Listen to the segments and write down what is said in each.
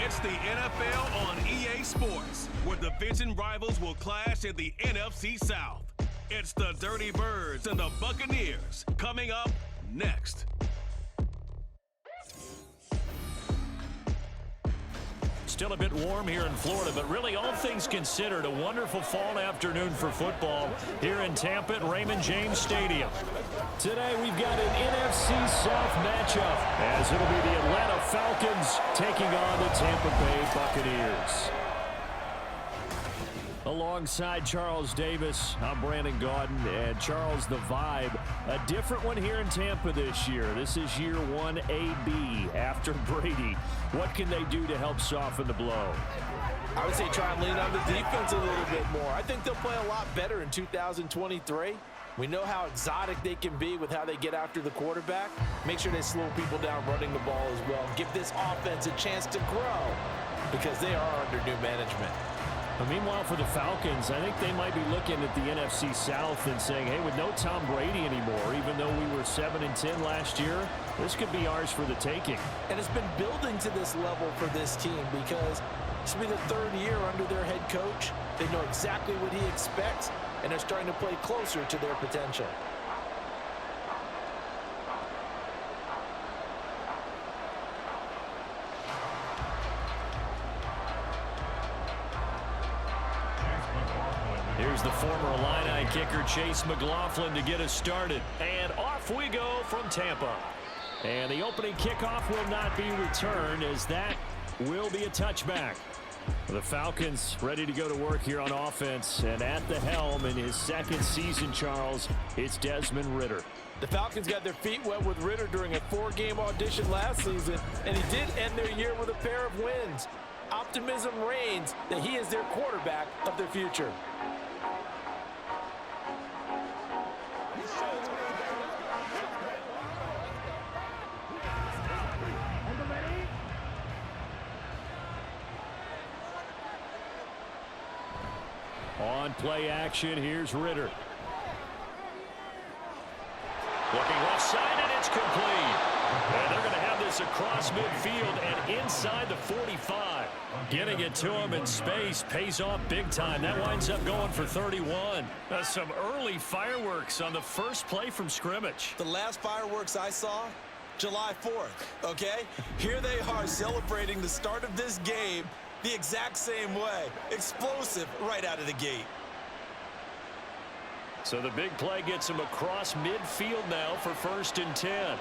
It's the NFL on EA Sports, where division rivals will clash in the NFC South. It's the Dirty Birds and the Buccaneers coming up next. Still a bit warm here in Florida, but really all things considered, a wonderful fall afternoon for football here in Tampa at Raymond James Stadium. Today we've got an NFC South matchup, as it'll be the Atlanta Falcons taking on the Tampa Bay Buccaneers. Alongside Charles Davis, I'm Brandon Gaudin, and Charles, the vibe, a different one here in Tampa this year. This is year 1 AB after Brady. What can they do to help soften the blow? I would say try and lean on the defense a little bit more. I think they'll play a lot better in 2023. We know how exotic they can be with how they get after the quarterback. Make sure they slow people down running the ball as well. Give this offense a chance to grow because they are under new management. But meanwhile, for the Falcons, I think they might be looking at the NFC South and saying, hey, with no Tom Brady anymore, even though we were 7-10 last year, this could be ours for the taking. And it's been building to this level for this team because this will be the third year under their head coach. They know exactly what he expects, and they're starting to play closer to their potential. Here's the former Illini kicker Chase McLaughlin to get us started. And off we go from Tampa. And the opening kickoff will not be returned, as that will be a touchback. The Falcons ready to go to work here on offense. And at the helm in his second season, Charles, it's Desmond Ridder. The Falcons got their feet wet with Ridder during a 4-game audition last season, and he did end their year with a pair of wins. Optimism reigns that he is their quarterback of their future. On play action, here's Ridder. Looking left side, and it's complete. And they're going to have this across midfield and inside the 45. Getting it to him in space pays off big time. That winds up going for 31. Some early fireworks on the first play from scrimmage. The last fireworks I saw, July 4th, okay? Here they are celebrating the start of this game the exact same way. Explosive right out of the gate. So the big play gets him across midfield now for 1st and 10.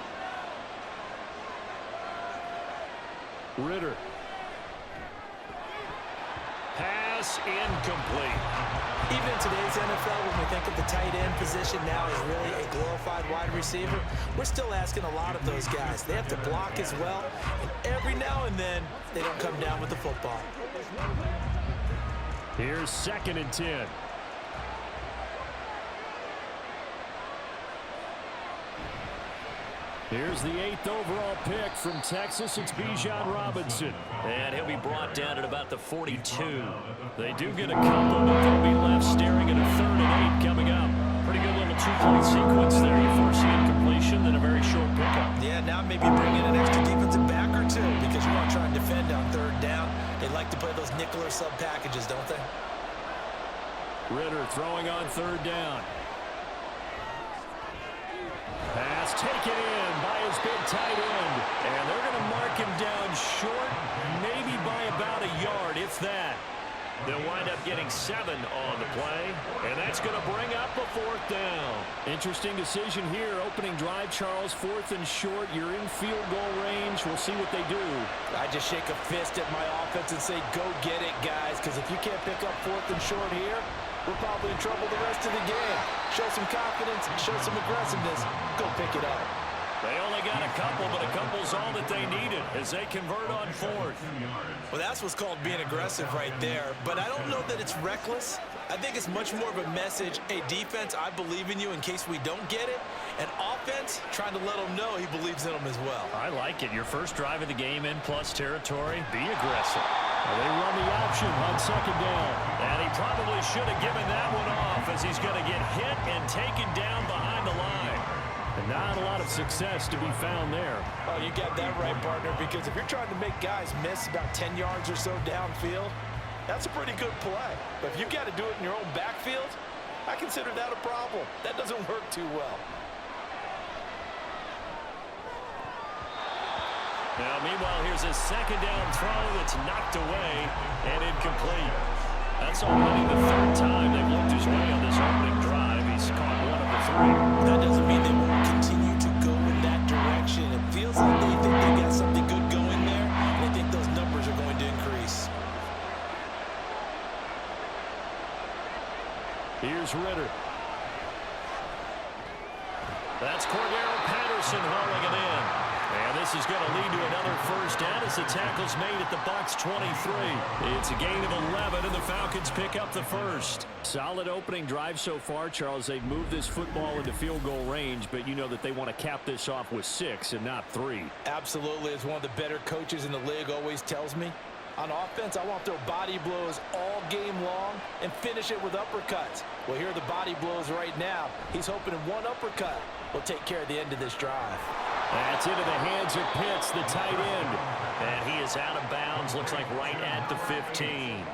Ridder. Pass incomplete. Even in today's NFL, when we think of the tight end position now as really a glorified wide receiver, we're still asking a lot of those guys. They have to block as well, and every now and then, they don't come down with the football. Here's 2nd and 10. Here's the 8th overall pick from Texas. It's Bijan Robinson. And he'll be brought down at about the 42. They do get a couple, but they'll be left staring at a 3rd and 8 coming up. Pretty good little 2-point sequence there. You foresee incompletion, then a very short pickup. Yeah, now maybe bring in an extra defensive back or two because you want to try and defend on 3rd down. They like to play those nickel or sub packages, don't they? Ridder throwing on 3rd down. Pass taken in by his big tight end. And they're going to mark him down short, maybe by about a yard, if that. They'll wind up getting 7 on the play, and that's going to bring up a 4th down. Interesting decision here. Opening drive, Charles, 4th and short. You're in field goal range. We'll see what they do. I just shake a fist at my offense and say, go get it, guys, because if you can't pick up 4th and short here, we're probably in trouble the rest of the game. Show some confidence, show some aggressiveness, go pick it up. They only got a couple, but a couple's all that they needed as they convert on 4th. Well, that's what's called being aggressive right there. But I don't know that it's reckless. I think it's much more of a message. Hey, defense, I believe in you in case we don't get it. And offense, trying to let him know he believes in them as well. I like it. Your first drive of the game in plus territory. Be aggressive. They run the option on 2nd down. And he probably should have given that one off as he's going to get hit and taken down behind the line. Not a lot of success to be found there. Oh, you got that right, partner, because if you're trying to make guys miss about 10 yards or so downfield, that's a pretty good play. But if you've got to do it in your own backfield, I consider that a problem. That doesn't work too well. Now, meanwhile, here's a second down throw that's knocked away and incomplete. That's already the third time they've looked his way on this opening drive. He's caught one of the three. That doesn't mean they won't continue to go in that direction. It feels like they think they got something good going there, and I think those numbers are going to increase. Here's Ritter. That's Cordero Patterson hauling it in. And this is going to lead to another first down as the tackle's made at the Bucs 23. It's a gain of 11, and the Falcons pick up the first. Solid opening drive so far, Charles. They've moved this football into field goal range, but you know that they want to cap this off with 6 and not 3. Absolutely. As one of the better coaches in the league always tells me, on offense, I want to throw body blows all game long and finish it with uppercuts. Well, here are the body blows right now. He's hoping in one uppercut will take care of the end of this drive. That's into the hands of Pitts, the tight end. And he is out of bounds, looks like right at the 15.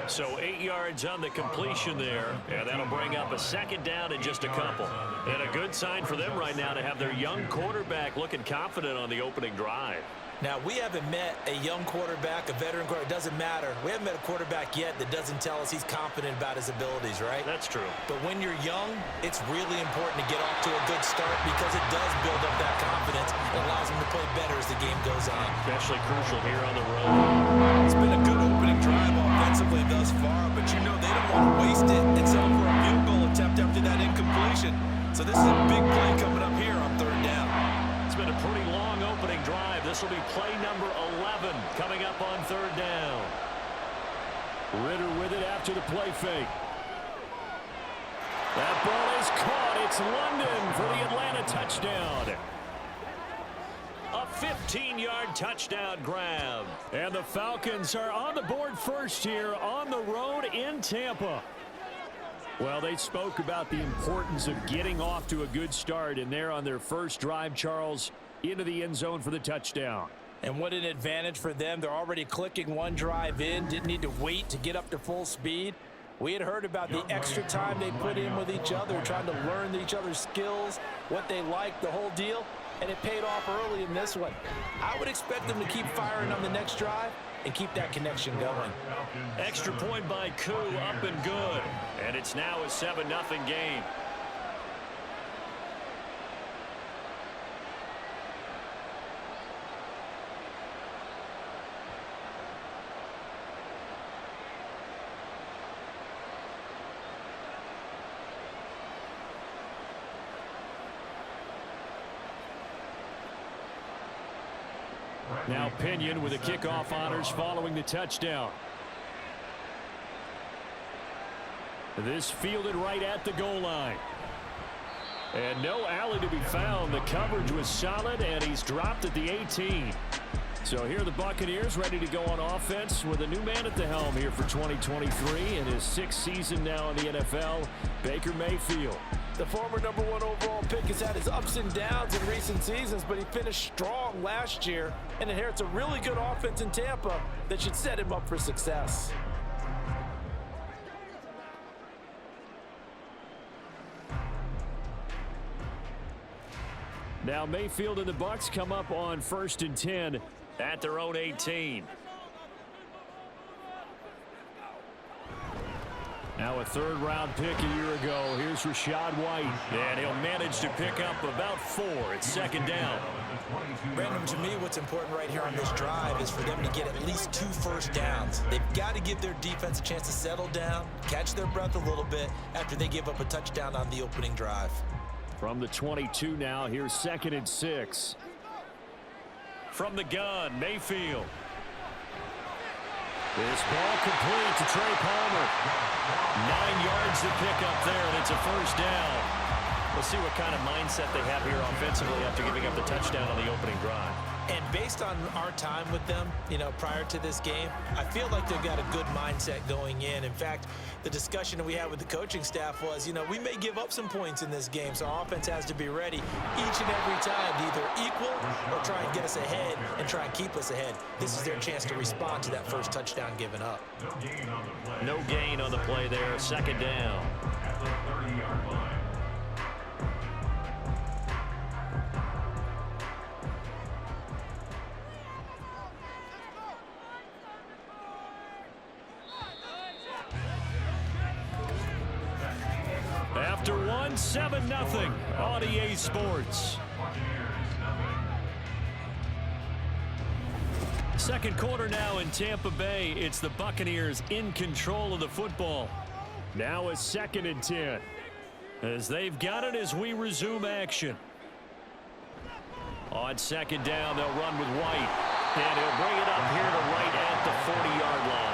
So 8 yards on the completion there, and that'll bring up a second down in just a couple. And a good sign for them right now to have their young quarterback looking confident on the opening drive. Now, we haven't met a young quarterback, a veteran quarterback. It doesn't matter. We haven't met a quarterback yet that doesn't tell us he's confident about his abilities, right? That's true. But when you're young, it's really important to get off to a good start because it does build up that confidence. It allows him to play better as the game goes on. Especially crucial here on the road. It's been a good opening drive offensively thus far, but you know they don't want to waste it and settle for a field goal attempt after that incompletion. So this is a big play coming up here on third down. It's been a pretty long opening drive. This will be play number 11 coming up on third down. Ritter with it after the play fake. That ball is caught. It's London for the Atlanta touchdown. A 15-yard touchdown grab. And the Falcons are on the board first here on the road in Tampa. Well, they spoke about the importance of getting off to a good start, and they're on their first drive, Charles, into the end zone for the touchdown. And what an advantage for them. They're already clicking one drive in, didn't need to wait to get up to full speed. We had heard about the extra time they put in with each other, trying to learn each other's skills, what they like, the whole deal, and it paid off early in this one. I would expect them to keep firing on the next drive and keep that connection going. Extra point by Koo, up and good. And it's now a 7-0 game. Now Pinion with the kickoff honors following the touchdown. This fielded right at the goal line. And no alley to be found. The coverage was solid, and he's dropped at the 18. So here are the Buccaneers ready to go on offense with a new man at the helm here for 2023 in his 6th season now in the NFL, Baker Mayfield. The former #1 overall pick has had his ups and downs in recent seasons, but he finished strong last year and inherits a really good offense in Tampa that should set him up for success. Now Mayfield and the Bucs come up on 1st and 10 at their own 18. Now a 3rd-round pick a year ago. Here's Rachaad White. And he'll manage to pick up about 4. It's 2nd down. Brandon, to me, what's important right here on this drive is for them to get at least 2 first downs. They've got to give their defense a chance to settle down, catch their breath a little bit after they give up a touchdown on the opening drive. From the 22 now, here's 2nd and 6. From the gun, Mayfield. This ball complete to Trey Palmer. 9 yards to pick up there, and it's a first down. We'll see what kind of mindset they have here offensively after giving up the touchdown on the opening drive. And based on our time with them, prior to this game, I feel like they've got a good mindset going in. In fact, the discussion that we had with the coaching staff was, we may give up some points in this game, so our offense has to be ready each and every time to either equal or try and get us ahead and try and keep us ahead. This is their chance to respond to that first touchdown given up. No gain on the play there. Second down. At the 30-yard line. After one, 7-0 on EA Sports. Second quarter now in Tampa Bay. It's the Buccaneers in control of the football. Now a 2nd and 10. As they've got it as we resume action. On second down, they'll run with White. And he'll bring it up here to right at the 40-yard line.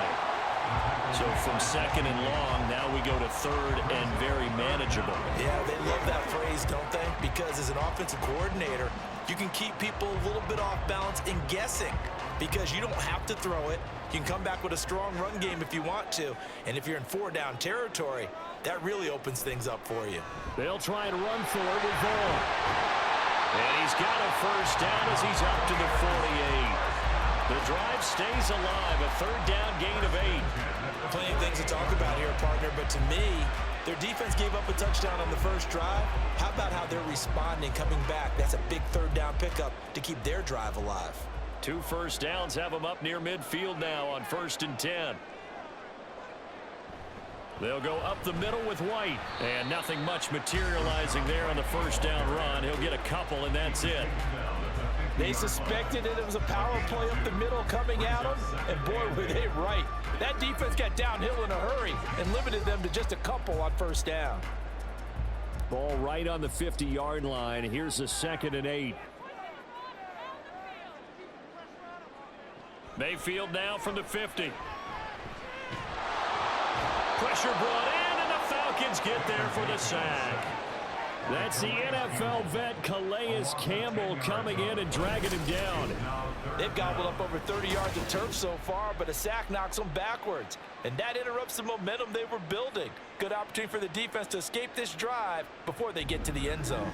So from second and long, now we go to third and very manageable. Yeah, they love that phrase, don't they? Because as an offensive coordinator, you can keep people a little bit off balance and guessing because you don't have to throw it. You can come back with a strong run game if you want to. And if you're in 4-down territory, that really opens things up for you. They'll try and run for it with Vaughn. And he's got a first down as he's up to the 48. The drive stays alive, a 3rd down gain of 8. Plenty of things to talk about here, partner, but to me, their defense gave up a touchdown on the first drive. How about how they're responding, coming back? That's a big 3rd down pickup to keep their drive alive. 2 first downs have them up near midfield now on 1st and 10. They'll go up the middle with White, and nothing much materializing there on the first down run. He'll get a couple, and that's it. They suspected that it was a power play up the middle coming at them, and boy, were they right. That defense got downhill in a hurry and limited them to just a couple on first down. Ball right on the 50-yard line. Here's a 2nd and 8. Mayfield now from the 50. Pressure brought in, and the Falcons get there for the sack. That's the NFL vet Calais Campbell coming in and dragging him down. They've gobbled up over 30 yards of turf so far, but a sack knocks them backwards. And that interrupts the momentum they were building. Good opportunity for the defense to escape this drive before they get to the end zone.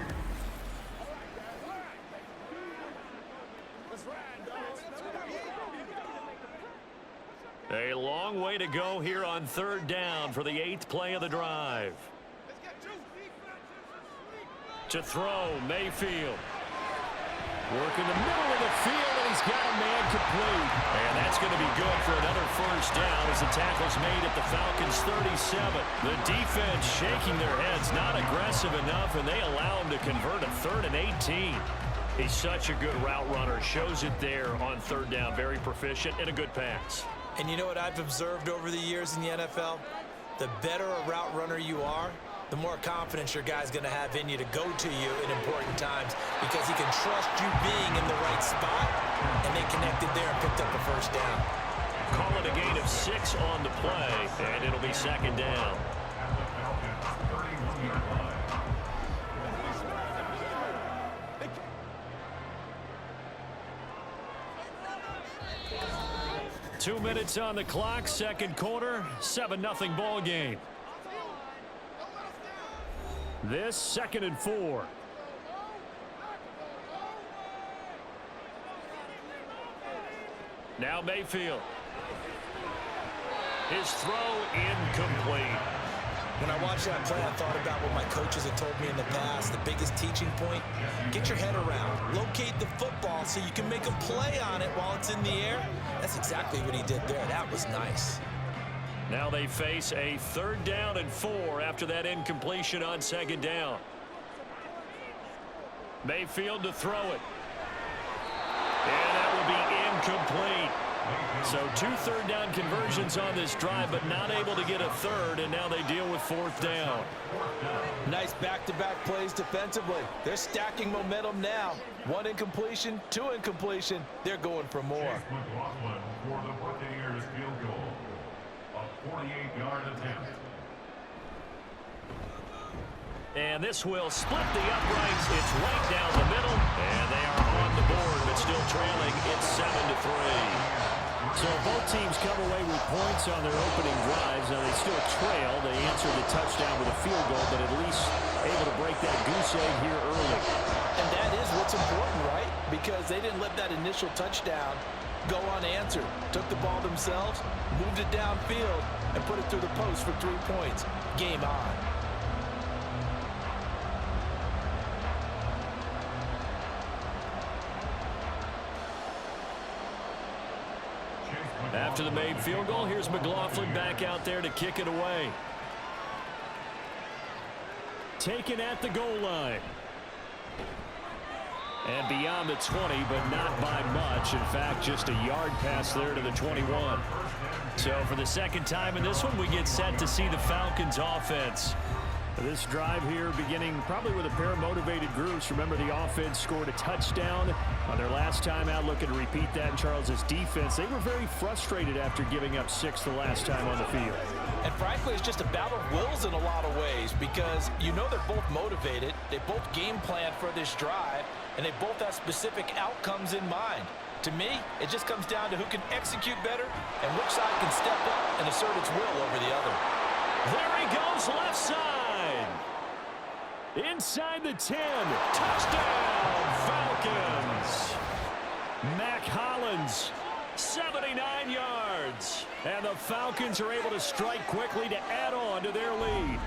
A long way to go here on 3rd down for the 8th play of the drive. To throw, Mayfield. Working the middle of the field, and he's got a man complete. And that's going to be good for another first down as the tackle's made at the Falcons' 37. The defense shaking their heads, not aggressive enough, and they allow him to convert a 3rd and 18. He's such a good route runner. Shows it there on 3rd down. Very proficient and a good pass. And you know what I've observed over the years in the NFL? The better a route runner you are, the more confidence your guy's going to have in you to go to you in important times because he can trust you being in the right spot, and they connected there and picked up a first down. Call it a gain of 6 on the play, and it'll be 2nd down. 2 minutes on the clock, 2nd quarter, 7-0 ball game. This 2nd and 4. Now Mayfield. His throw incomplete. When I watched that play, I thought about what my coaches had told me in the past. The biggest teaching point, get your head around. Locate the football so you can make a play on it while it's in the air. That's exactly what he did there. That was nice. Now they face a 3rd down and 4 after that incompletion on 2nd down. Mayfield to throw it. And that will be incomplete. So 2 3rd down conversions on this drive, but not able to get a 3rd, and now they deal with 4th down. Nice back-to-back plays defensively. They're stacking momentum now. 1 incompletion, 2 incompletion. They're going for more. For the Buccaneers field goal, a 48-yard attempt. And this will split the uprights. It's right down the middle, and they are on the board, but still trailing. It's 7-3. So both teams come away with points on their opening drives. Now they still trail. They answered the touchdown with a field goal, but at least able to break that goose egg here early. And that is what's important, right? Because they didn't let that initial touchdown go unanswered. Took the ball themselves, moved it downfield, and put it through the post for 3 points. Game on. After the made field goal, here's McLaughlin back out there to kick it away. Taken at the goal line. And beyond the 20, but not by much. In fact, just a yard pass there to the 21. So for the second time in this one, we get set to see the Falcons offense. This drive here beginning probably with a pair of motivated groups. Remember, the offense scored a touchdown on their last time out. Looking to repeat that in Charles's defense. They were very frustrated after giving up 6 the last time on the field. And frankly, it's just a battle of wills in a lot of ways because you know they're both motivated. They both game plan for this drive, and they both have specific outcomes in mind. To me, it just comes down to who can execute better and which side can step up and assert its will over the other. There he goes, left side. Inside the 10. Touchdown, Falcons. Mac Hollins, 79 yards. and the Falcons are able to strike quickly to add on to their lead.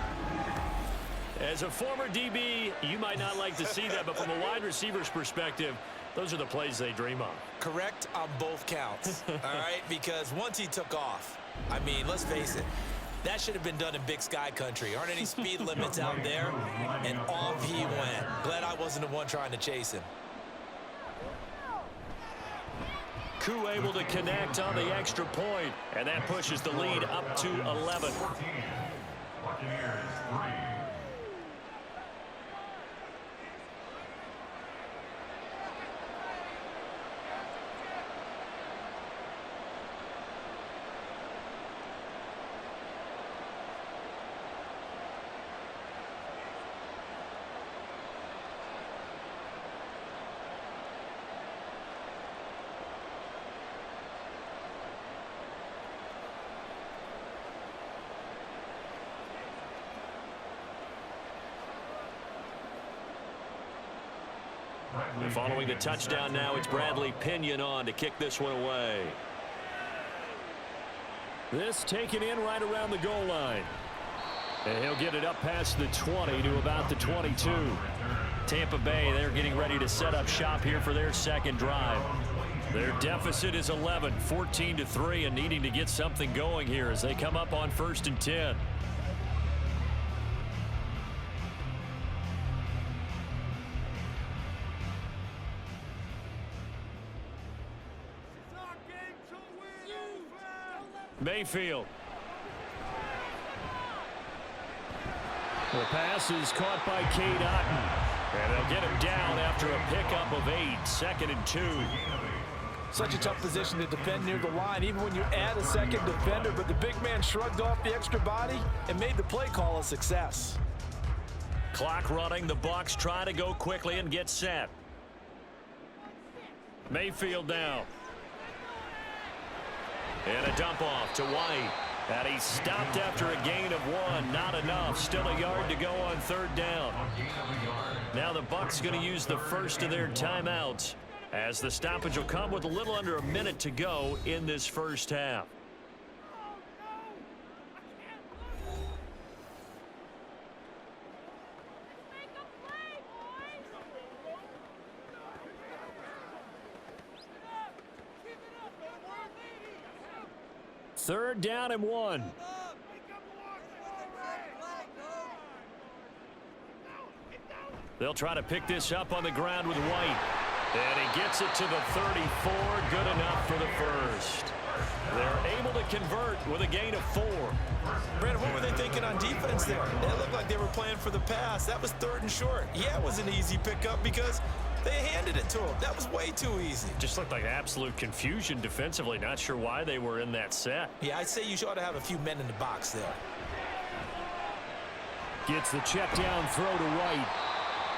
As a former DB, you might not like to see that, but from a wide receiver's perspective, those are the plays they dream of. Correct on both counts, all right? Because once he took off, I mean, let's face it, that should have been done in Big Sky country. Aren't any speed limits out there? And off he went. Glad I wasn't the one trying to chase him. Koo able to connect on the extra point, and that pushes the lead up to 11. 14. Buccaneers 3. Following the touchdown now, it's Bradley Pinion on to kick this one away. This taken in right around the goal line. And he'll get it up past the 20 to about the 22. Tampa Bay, they're getting ready to set up shop here for their second drive. Their deficit is 11, 14-3, and needing to get something going here as they come up on 1st and 10. Mayfield. The pass is caught by Cade Otton. And they'll get him down after a pickup of 8, 2nd and 2. Such a tough position to defend near the line, even when you add a second defender, but the big man shrugged off the extra body and made the play call a success. Clock running, the Bucs try to go quickly and get set. Mayfield now. And a dump off to White. And he stopped after a gain of 1. Not enough. Still a yard to go on 3rd down. Now the Bucs going to use the first of their timeouts, as the stoppage will come with a little under a minute to go in this first half. Third down and 1. They'll try to pick this up on the ground with White. And he gets it to the 34. Good enough for the first. They're able to convert with a gain of 4. Brandon, what were they thinking on defense there? It looked like they were playing for the pass. That was 3rd and short. Yeah, it was an easy pickup because they handed it to him. That was way too easy. Just looked like absolute confusion defensively. Not sure why they were in that set. Yeah, I'd say you ought to have a few men in the box there. Gets the check down throw to White.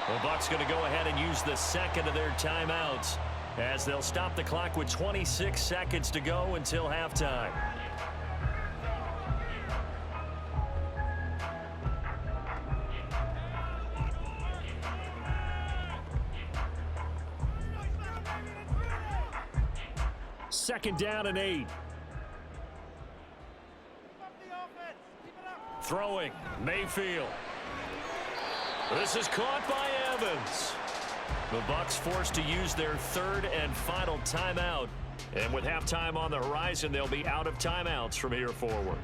The Bucs going to go ahead and use the second of their timeouts. as they'll stop the clock with 26 seconds to go until halftime. Second down and 8. Throwing, Mayfield. This is caught by Evans. The Bucs forced to use their third and final timeout. And with halftime on the horizon, they'll be out of timeouts from here forward.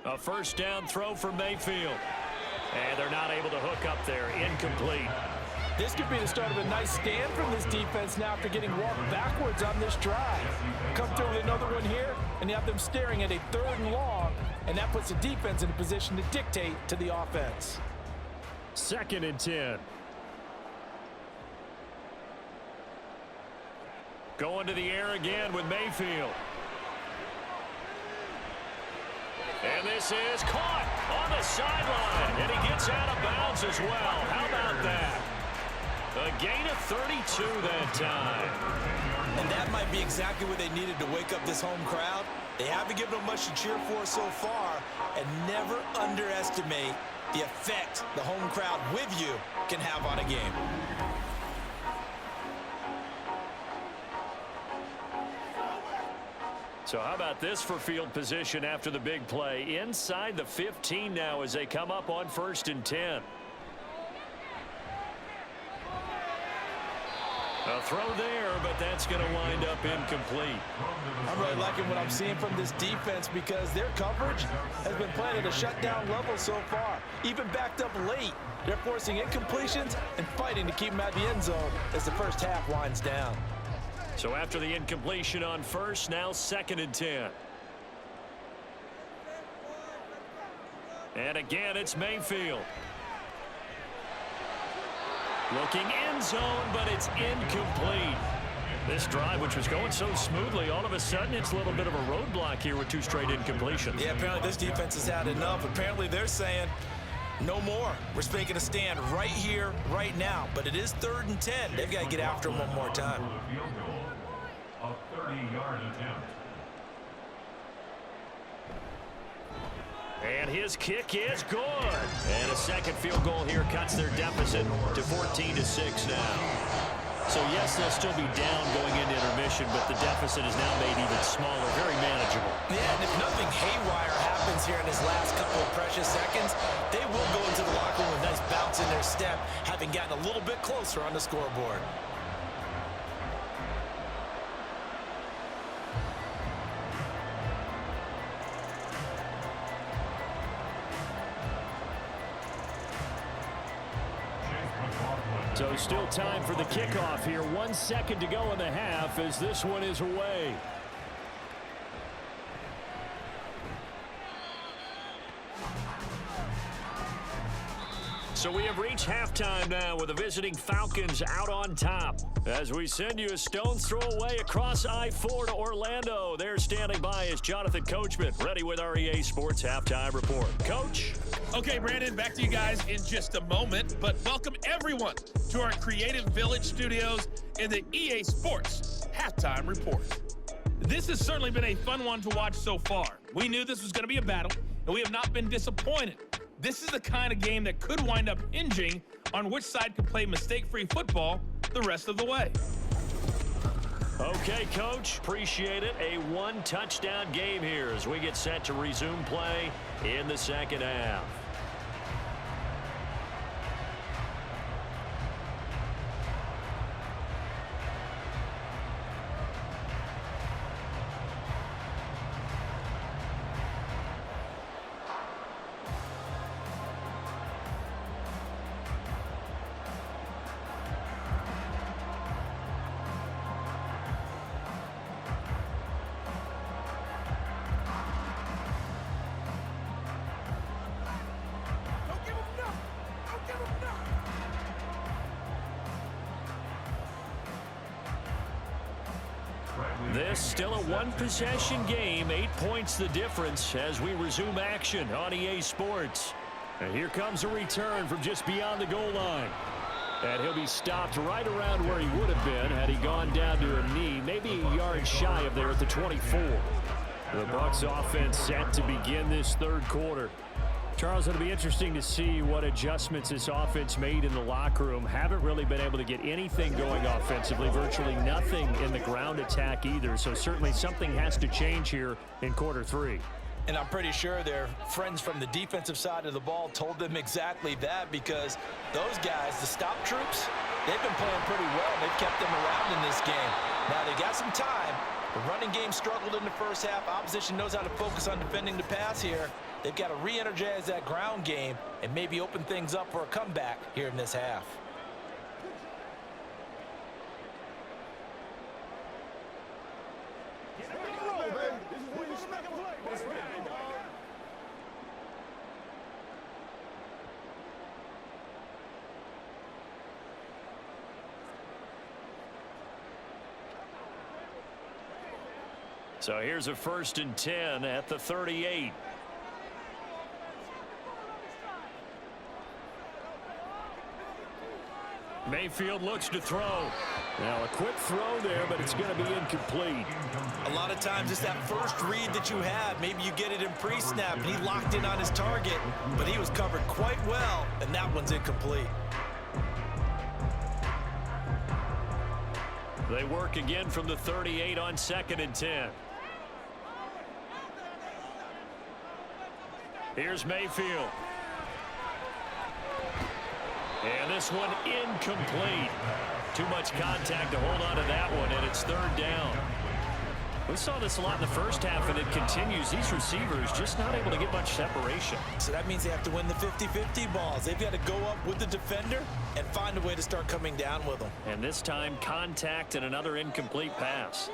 A first down throw for Mayfield. And they're not able to hook up there. Incomplete. This could be the start of a nice stand from this defense now after getting walked backwards on this drive. Come through with another one here, and you have them staring at a 3rd and long, and that puts the defense in a position to dictate to the offense. 2nd and 10. Going to the air again with Mayfield. And this is caught on the sideline. And he gets out of bounds as well. How about that? A gain of 32 that time. And that might be exactly what they needed to wake up this home crowd. They haven't given them much to cheer for so far. And never underestimate the effect the home crowd with you can have on a game. So how about this for field position after the big play? Inside the 15 now as they come up on 1st and 10. A throw there, but that's going to wind up incomplete. I'm really liking what I'm seeing from this defense because their coverage has been playing at a shutdown level so far. Even backed up late, they're forcing incompletions and fighting to keep them at the end zone as the first half winds down. So after the incompletion on 1st, now 2nd and 10. And again, it's Mayfield. Looking end zone, but it's incomplete. This drive, which was going so smoothly, all of a sudden it's a little bit of a roadblock here with 2 straight incompletions. Yeah, apparently this defense has had enough. Apparently they're saying, no more. We're making a stand right here, right now. But it is 3rd and 10. They've got to get after him one more time. A 30-yard attempt. And his kick is good. And a second field goal here cuts their deficit to 14-6 now. So, yes, they'll still be down going into intermission, but the deficit is now made even smaller, very manageable. Yeah, and if nothing haywire happens here in his last couple of precious seconds, they will go into the locker room with a nice bounce in their step, having gotten a little bit closer on the scoreboard. So still time for the kickoff here. 1 second to go in the half as this one is away. So we have reached halftime now with the visiting Falcons out on top. As we send you a stone's throw away across I-4 to Orlando. There standing by is Jonathan Coachman, ready with our EA Sports Halftime Report. Coach? Okay, Brandon, back to you guys in just a moment, but welcome everyone to our Creative Village studios in the EA Sports Halftime Report. This has certainly been a fun one to watch so far. We knew this was going to be a battle, and we have not been disappointed. This is the kind of game that could wind up hinging on which side could play mistake-free football the rest of the way. Okay, Coach, appreciate it. A 1-touchdown game here as we get set to resume play in the second half. this. Still a one-possession game. 8 points the difference as we resume action on EA Sports. And here comes a return from just beyond the goal line. And he'll be stopped right around where he would have been had he gone down to a knee, maybe a yard shy of there at the 24. The Bucs offense set to begin this third quarter. Charles, it'll be interesting to see what adjustments this offense made in the locker room. Haven't really been able to get anything going offensively, virtually nothing in the ground attack either. So certainly something has to change here in quarter three. And I'm pretty sure their friends from the defensive side of the ball told them exactly that, because those guys, the stop troops, they've been playing pretty well. They've kept them around in this game. Now they got some time. The running game struggled in the first half. Opposition knows how to focus on defending the pass here. They've got to re-energize that ground game and maybe open things up for a comeback here in this half. So here's a 1st and 10 at the 38. Mayfield looks to throw. Now a quick throw there, but it's going to be incomplete. A lot of times it's that first read that you have. Maybe you get it in pre-snap, and he locked in on his target, but he was covered quite well, and that one's incomplete. They work again from the 38 on 2nd and 10. Here's Mayfield. And this one incomplete. Too much contact to hold on to that one, and it's 3rd down. We saw this a lot in the first half, and it continues. These receivers just not able to get much separation. So that means they have to win the 50-50 balls. They've got to go up with the defender and find a way to start coming down with them. And this time, contact and another incomplete pass.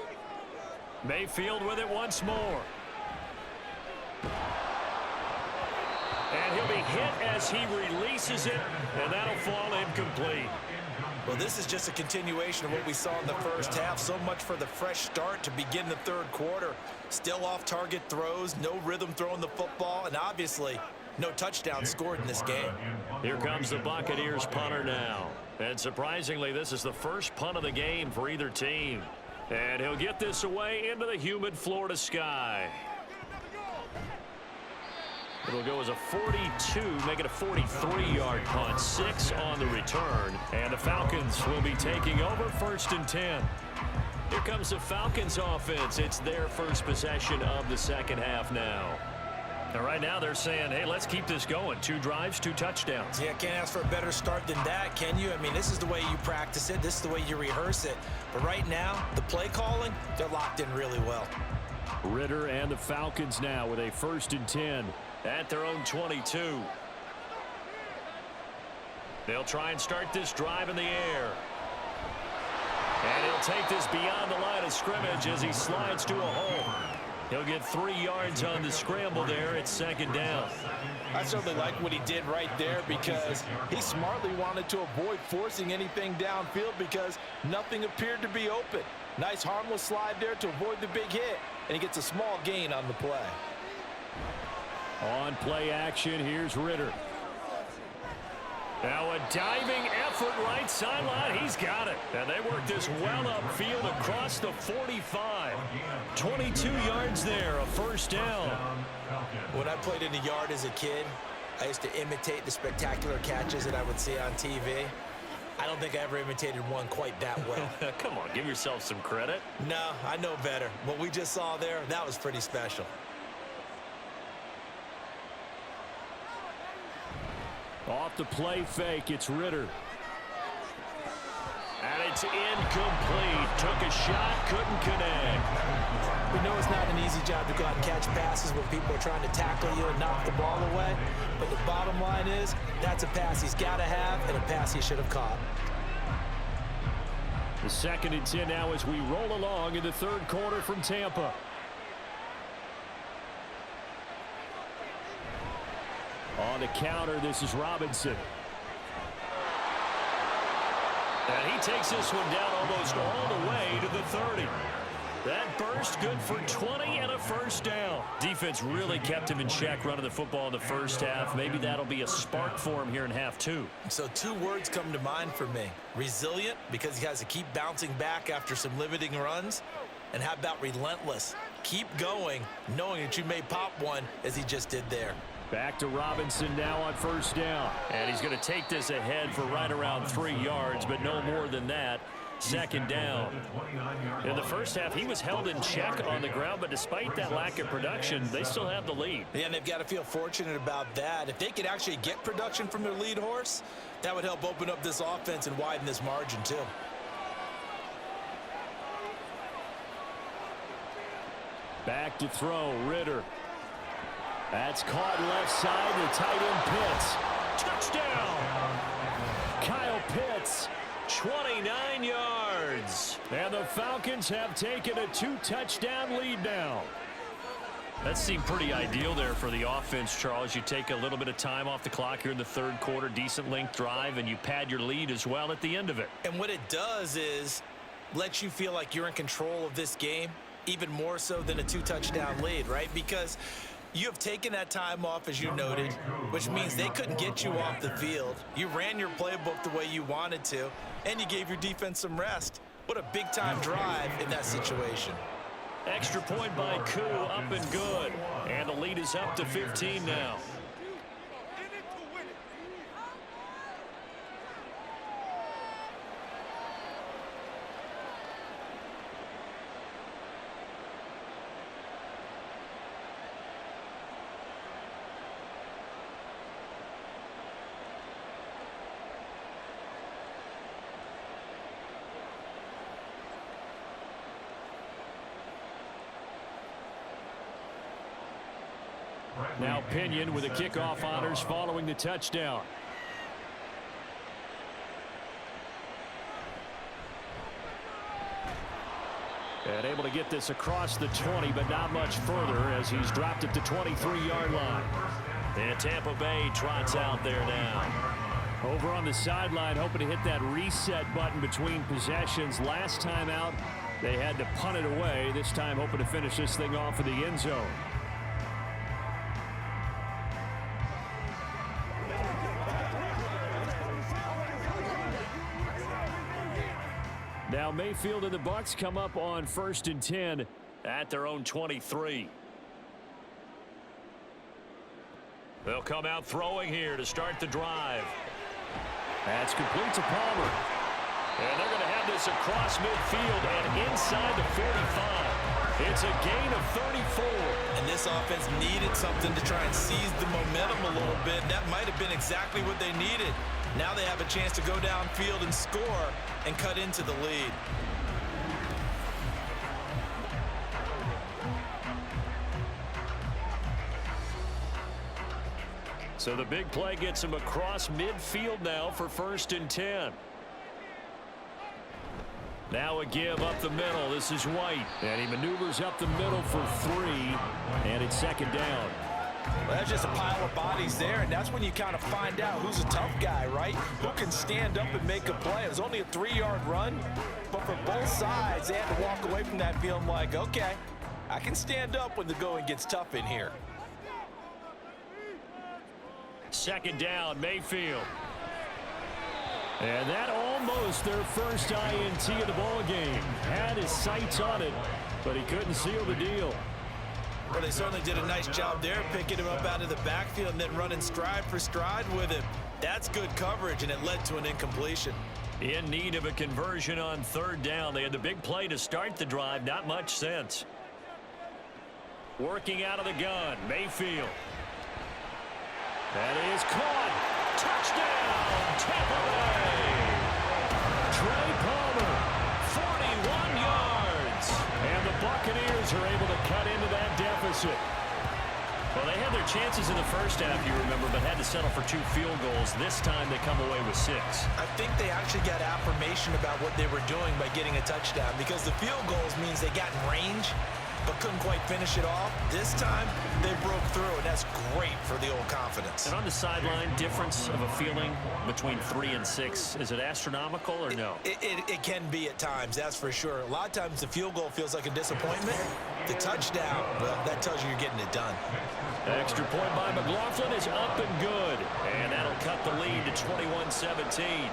Mayfield with it once more. And he'll be hit as he releases it, and that'll fall incomplete. Well, this is just a continuation of what we saw in the first half. So much for the fresh start to begin the third quarter. Still off-target throws, no rhythm throwing the football, and obviously no touchdown scored in this game. Here comes the Buccaneers punter now. And surprisingly, this is the first punt of the game for either team. And he'll get this away into the humid Florida sky. It'll go as a 42, make it a 43-yard punt. 6 on the return. And the Falcons will be taking over 1st and 10. Here comes the Falcons offense. It's their first possession of the second half now. And right now they're saying, hey, let's keep this going. 2 drives, 2 touchdowns. Yeah, can't ask for a better start than that, can you? I mean, this is the way you practice it. This is the way you rehearse it. But right now, the play calling, they're locked in really well. Ritter and the Falcons now with a 1st and 10. At their own 22. They'll try and start this drive in the air. And he'll take this beyond the line of scrimmage as he slides to a hole. He'll get 3 yards on the scramble there. It's 2nd down. I certainly like what he did right there, because he smartly wanted to avoid forcing anything downfield because nothing appeared to be open. Nice harmless slide there to avoid the big hit, and he gets a small gain on the play. On play action, here's Ritter. Now a diving effort right sideline. He's got it. And they work this well upfield across the 45. 22 yards there, a 1st down. When I played in the yard as a kid, I used to imitate the spectacular catches that I would see on TV. I don't think I ever imitated one quite that well. Come on, give yourself some credit. No, I know better. What we just saw there, that was pretty special. Off the play fake, it's Ritter. And it's incomplete. Took a shot, couldn't connect. We know it's not an easy job to go out and catch passes when people are trying to tackle you and knock the ball away. But the bottom line is, that's a pass he's got to have and a pass he should have caught. The 2nd and 10 now as we roll along in the third quarter from Tampa. On the counter, this is Robinson. And he takes this one down almost all the way to the 30. That burst good for 20 and a first down. Defense really kept him in check running the football in the first half. Maybe that'll be a spark for him here in half two. So 2 words come to mind for me. Resilient, because he has to keep bouncing back after some limiting runs. And how about relentless? Keep going, knowing that you may pop one as he just did there. Back to Robinson now on first down. And he's going to take this ahead for right around 3 yards, but no more than that. Second down. In the first half, he was held in check on the ground, but despite that lack of production, they still have the lead. Yeah, and they've got to feel fortunate about that. If they could actually get production from their lead horse, that would help open up this offense and widen this margin too. Back to throw, Ritter. That's caught left side, the tight end Pitts. Touchdown! Kyle Pitts. 29 yards. And the Falcons have taken a 2-touchdown lead now. That seemed pretty ideal there for the offense, Charles. You take a little bit of time off the clock here in the third quarter, decent length drive, and you pad your lead as well at the end of it. And what it does is let you feel like you're in control of this game, even more so than a 2-touchdown lead, right? Because you have taken that time off, as you noted, which means they couldn't get you off the field. You ran your playbook the way you wanted to, and you gave your defense some rest. What a big-time drive in that situation. Extra point by Koo, up and good. And the lead is up to 15 now. Now Pinion with the kickoff honors following the touchdown. And able to get this across the 20, but not much further as he's dropped at the 23-yard line. And Tampa Bay trots out there now. Over on the sideline, hoping to hit that reset button between possessions. Last time out, they had to punt it away. This time hoping to finish this thing off in the end zone. Now Mayfield and the Bucs come up on 1st and 10 at their own 23. They'll come out throwing here to start the drive. That's complete to Palmer. And they're going to have this across midfield and inside the 45. It's a gain of 34. And this offense needed something to try and seize the momentum a little bit. That might have been exactly what they needed. Now they have a chance to go downfield and score and cut into the lead. So the big play gets him across midfield now for 1st and 10. Now a give up the middle. This is White. And he maneuvers up the middle for 3. And it's 2nd down. Well, that's just a pile of bodies there, and that's when you kind of find out who's a tough guy, right? Who can stand up and make a play. It was only a 3-yard run, but for both sides, they had to walk away from that feeling like, okay, I can stand up when the going gets tough in here. 2nd down, Mayfield. And that almost their first INT of the ball game. Had his sights on it, but he couldn't seal the deal. Well, they certainly did a nice job there, picking him up out of the backfield and then running stride for stride with him. That's good coverage, and it led to an incompletion. In need of a conversion on 3rd down. They had the big play to start the drive. Not much sense. Working out of the gun, Mayfield. That is caught. Touchdown, Tampa Bay. Trey Palmer, 41 yards. And the Buccaneers are able to cut into that deficit. Well, they had their chances in the first half, you remember, but had to settle for 2 field goals. This time they come away with 6. I think they actually got affirmation about what they were doing by getting a touchdown, because the field goals means they got in range, but couldn't quite finish it off. This time, they broke through, and that's great for the old confidence. And on the sideline, difference of a feeling between 3 and 6. Is it astronomical or no? It can be at times, that's for sure. A lot of times the field goal feels like a disappointment. The touchdown, well, that tells you you're getting it done. Extra point by McLaughlin is up and good. And that'll cut the lead to 21-17.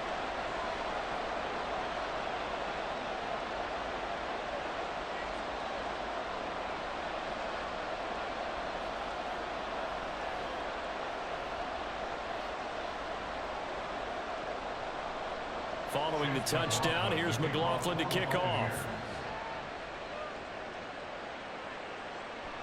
Following the touchdown, here's McLaughlin to kick off.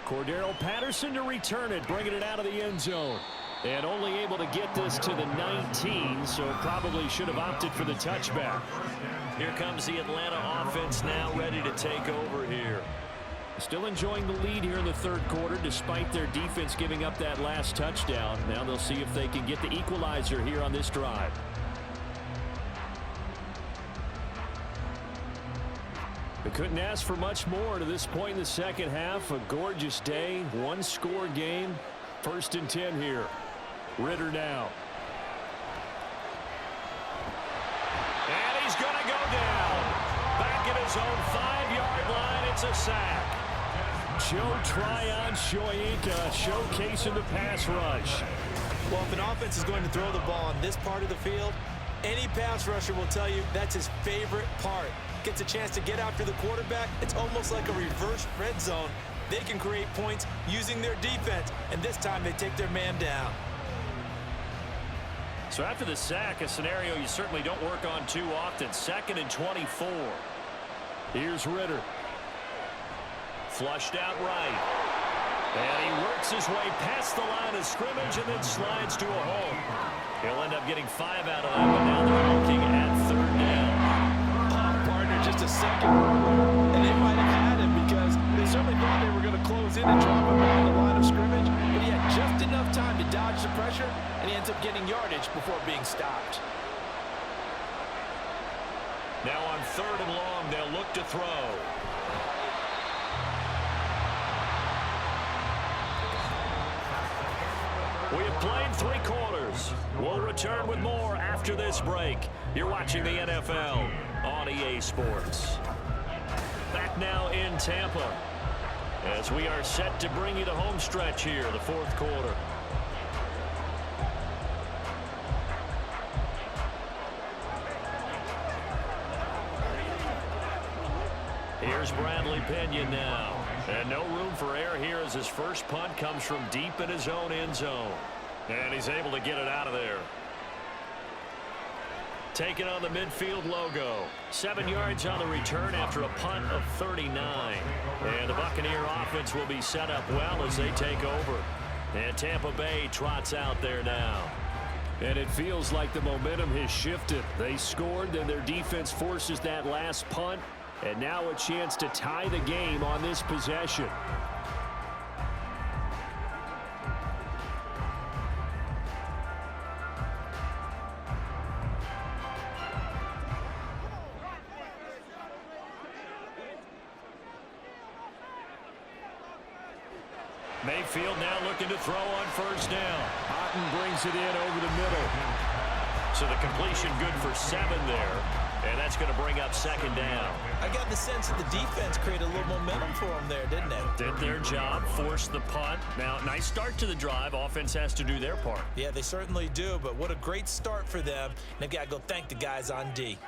Cordero Patterson to return it, bringing it out of the end zone. And only able to get this to the 19, so probably should have opted for the touchback. Here comes the Atlanta offense now ready to take over here. Still enjoying the lead here in the third quarter despite their defense giving up that last touchdown. Now they'll see if they can get the equalizer here on this drive. They couldn't ask for much more to this point in the second half. A gorgeous day, one-score game. 1st and 10 here. Ritter now. And he's going to go down. Back at his own 5-yard line, it's a sack. Joe Tryon Shoyinka showcasing the pass rush. Well, if an offense is going to throw the ball on this part of the field, any pass rusher will tell you that's his favorite part. Gets a chance to get after the quarterback. It's almost like a reverse red zone. They can create points using their defense, and this time they take their man down. So after the sack, a scenario you certainly don't work on too often. 2nd and 24. Here's Ritter. Flushed out right. And he works his way past the line of scrimmage and then slides to a hole. He'll end up getting 5 out of that, but now they're looking at 3rd down. Just a second, and they might have had him because they certainly thought they were going to close in and drop him on the line of scrimmage, but he had just enough time to dodge the pressure, and he ends up getting yardage before being stopped. Now on 3rd and long, they'll look to throw. We have played 3 quarters. We'll return with more after this break. You're watching the NFL on EA Sports. Back now in Tampa as we are set to bring you the home stretch here, the 4th quarter. Here's Bradley Pinion now. And no room for error here as his first punt comes from deep in his own end zone. And he's able to get it out of there. Taking on the midfield logo. 7 yards on the return after a punt of 39. And the Buccaneer offense will be set up well as they take over. And Tampa Bay trots out there now. And it feels like the momentum has shifted. They scored, then their defense forces that last punt. And now a chance to tie the game on this possession. Mayfield now looking to throw on 1st down. Otten brings it in over the middle. So the completion good for 7 there. And that's going to bring up 2nd down. I got the sense that the defense created a little momentum for them there, didn't they? Did their job, forced the punt. Now, nice start to the drive. Offense has to do their part. Yeah, they certainly do, but what a great start for them. And they've got to go thank the guys on D.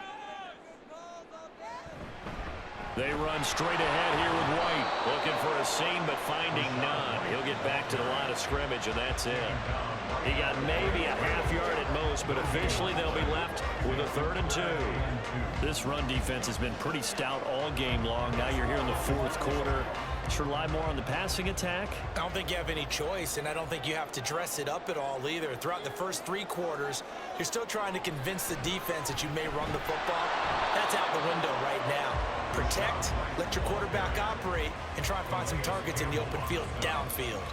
They run straight ahead here with White. Looking for a seam, but finding none. He'll get back to the line of scrimmage, and that's it. He got maybe a half yard at most, but officially they'll be left with a 3rd and 2. This run defense has been pretty stout all game long. Now you're here in the 4th quarter. Should rely more on the passing attack? I don't think you have any choice, and I don't think you have to dress it up at all either. Throughout the first 3 quarters, you're still trying to convince the defense that you may run the football. That's out the window right now. Protect, let your quarterback operate, and try and find some targets in the open field downfield.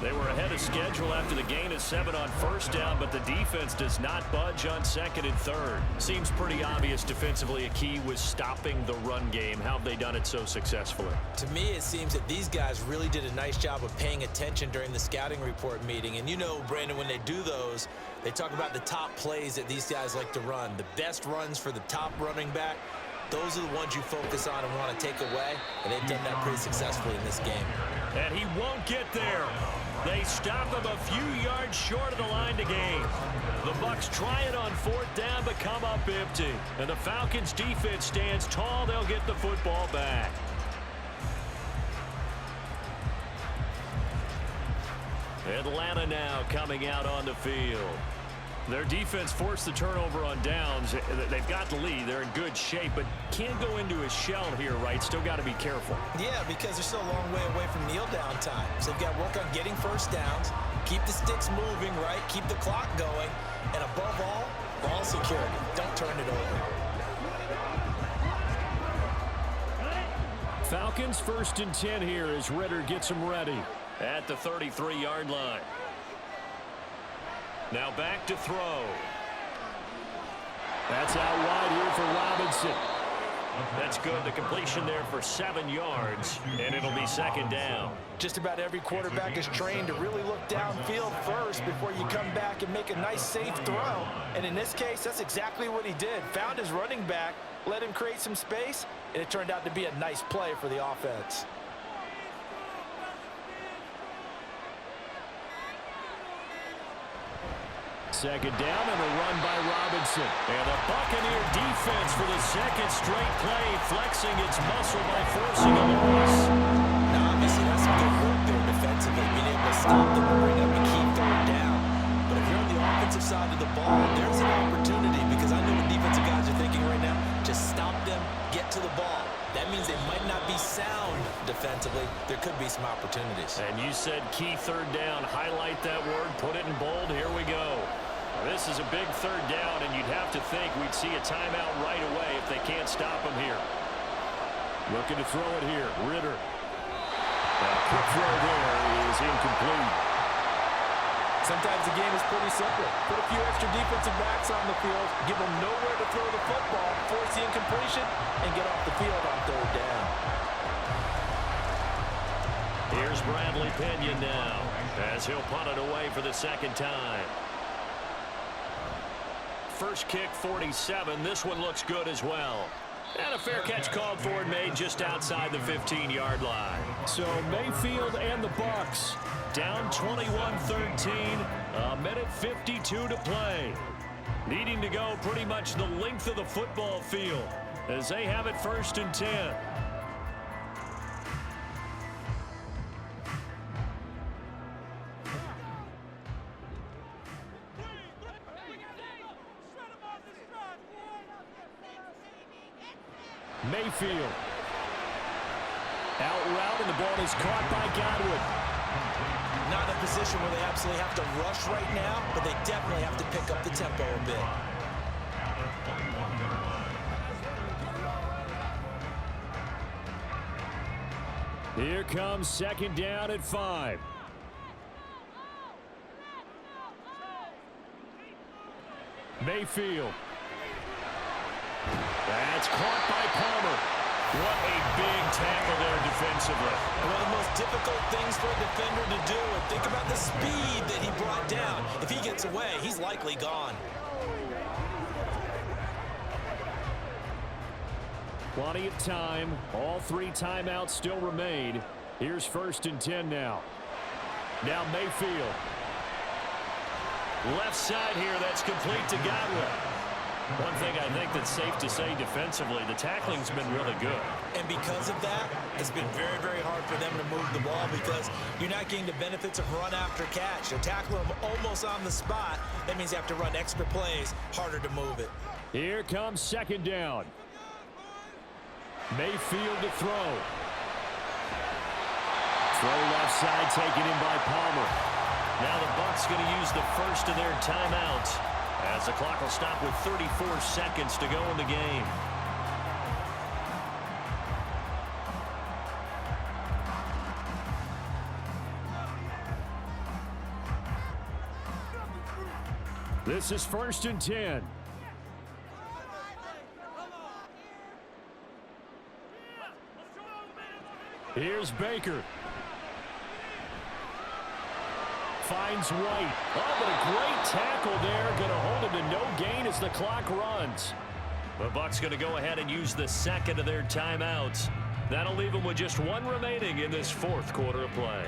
They were ahead of schedule after the gain of 7 on first down, but the defense does not budge on second and third. Seems pretty obvious defensively a key was stopping the run game. How have they done it so successfully? To me, it seems that these guys really did a nice job of paying attention during the scouting report meeting. And you know, Brandon, when they do those, they talk about the top plays that these guys like to run. The best runs for the top running back. Those are the ones you focus on and want to take away, and they've done that pretty successfully in this game. And he won't get there. They stop him a few yards short of the line to gain. The Bucs try it on 4th down, but come up empty. And the Falcons defense stands tall. They'll get the football back. Atlanta now coming out on the field. Their defense forced the turnover on downs. They've got the lead. They're in good shape, but can't go into a shell here, right? Still got to be careful. Yeah, because they're still a long way away from kneel down time. So they've got to work on getting first downs, keep the sticks moving, right? Keep the clock going, and above all, ball security. Don't turn it over. Falcons 1st and 10 here as Ritter gets them ready. At the 33-yard line. Now back to throw. That's out wide here for Robinson. That's good. The completion there for 7 yards, and it'll be 2nd down. Just about every quarterback is trained to really look downfield first before you come back and make a nice, safe throw. And in this case, that's exactly what he did. Found his running back, let him create some space, and it turned out to be a nice play for the offense. Second down and a run by Robinson. And the Buccaneer defense for the 2nd straight play, flexing its muscle by forcing a loss. Now, obviously, that's some good work there defensively, being able to stop them and bring up a key 3rd down. But if you're on the offensive side of the ball, there's an opportunity, because I know what defensive guys are thinking right now. Just stop them, get to the ball. That means they might not be sound defensively. There could be some opportunities. And you said key 3rd down. Highlight that word. Put it in bold. Here we go. This is a big 3rd down, and you'd have to think we'd see a timeout right away if they can't stop him here. Looking to throw it here. Ritter. That quick throw there is incomplete. Sometimes the game is pretty simple. Put a few extra defensive backs on the field, give them nowhere to throw the football, force the incompletion, and get off the field on 3rd down. Here's Bradley Pinion now, as he'll punt it away for the 2nd time. First kick, 47. This one looks good as well. And a fair catch called for and made just outside the 15-yard line. So Mayfield and the Bucs down 21-13, a minute 52 to play. Needing to go pretty much the length of the football field as they have it 1st and 10. Mayfield. Out route, and the ball is caught by Godwin. Not in a position where they absolutely have to rush right now, but they definitely have to pick up the tempo a bit. Here comes 2nd down at 5. Mayfield. That's caught by Palmer. What a big tackle there defensively. One of the most difficult things for a defender to do. And think about the speed that he brought down. If he gets away, he's likely gone. Plenty of time. All 3 timeouts still remain. Here's 1st and 10 now. Now Mayfield. Left side here, that's complete to Godwin. One thing I think that's safe to say defensively, the tackling's been really good. And because of that, it's been very, very hard for them to move the ball because you're not getting the benefits of run after catch. They're tackling them almost on the spot. That means you have to run extra plays, harder to move it. Here comes 2nd down. Mayfield to throw. Throw left side taken in by Palmer. Now the Bucs going to use the first of their timeouts, as the clock will stop with 34 seconds to go in the game. This is 1st and 10. Here's Baker. Finds White. Oh, but a great tackle there. Going to hold him to no gain as the clock runs. The Bucs going to go ahead and use the second of their timeouts. That'll leave them with just one remaining in this 4th quarter of play.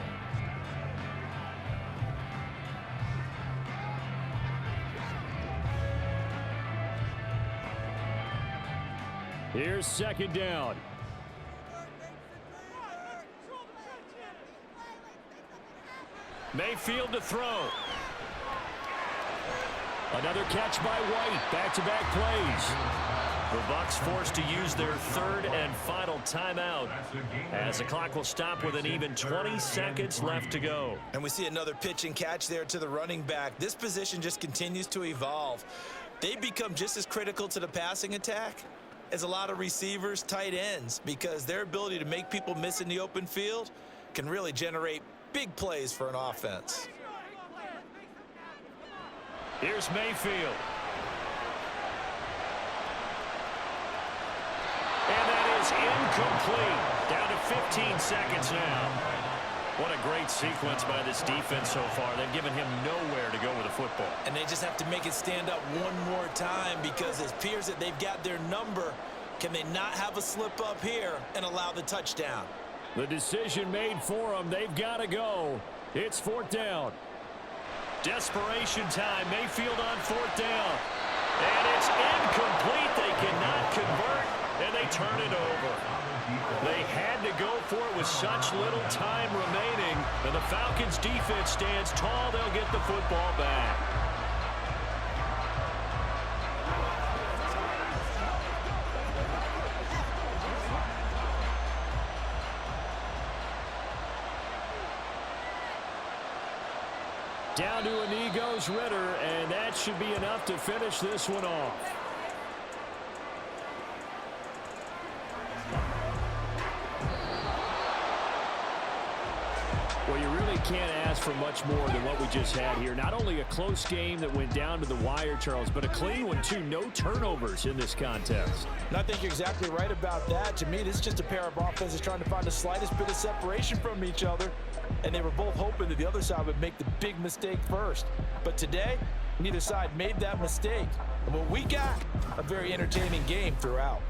Here's 2nd down. Mayfield to throw. Another catch by White. Back-to-back plays. The Bucs forced to use their 3rd and final timeout as the clock will stop with an even 20 seconds left to go. And we see another pitch and catch there to the running back. This position just continues to evolve. They become just as critical to the passing attack as a lot of receivers, tight ends, because their ability to make people miss in the open field can really generate big plays for an offense. Here's Mayfield. And that is incomplete. Down to 15 seconds now. What a great sequence by this defense so far. They've given him nowhere to go with the football. And they just have to make it stand up one more time, because it appears that they've got their number. Can they not have a slip up here and allow the touchdown? The decision made for them. They've got to go. It's 4th down. Desperation time. Mayfield on 4th down. And it's incomplete. They cannot convert, and they turn it over. They had to go for it with such little time remaining. And the Falcons defense stands tall. They'll get the football back. Down to a knee goes Ritter, and that should be enough to finish this one off. Well, you really can't ask for much more than what we just had here. Not only a close game that went down to the wire, Charles, but a clean one, too. No turnovers in this contest. And I think you're exactly right about that. To me, this is just a pair of offenses trying to find the slightest bit of separation from each other. And they were both hoping that the other side would make the big mistake first. But today, neither side made that mistake. And what we got, a very entertaining game throughout.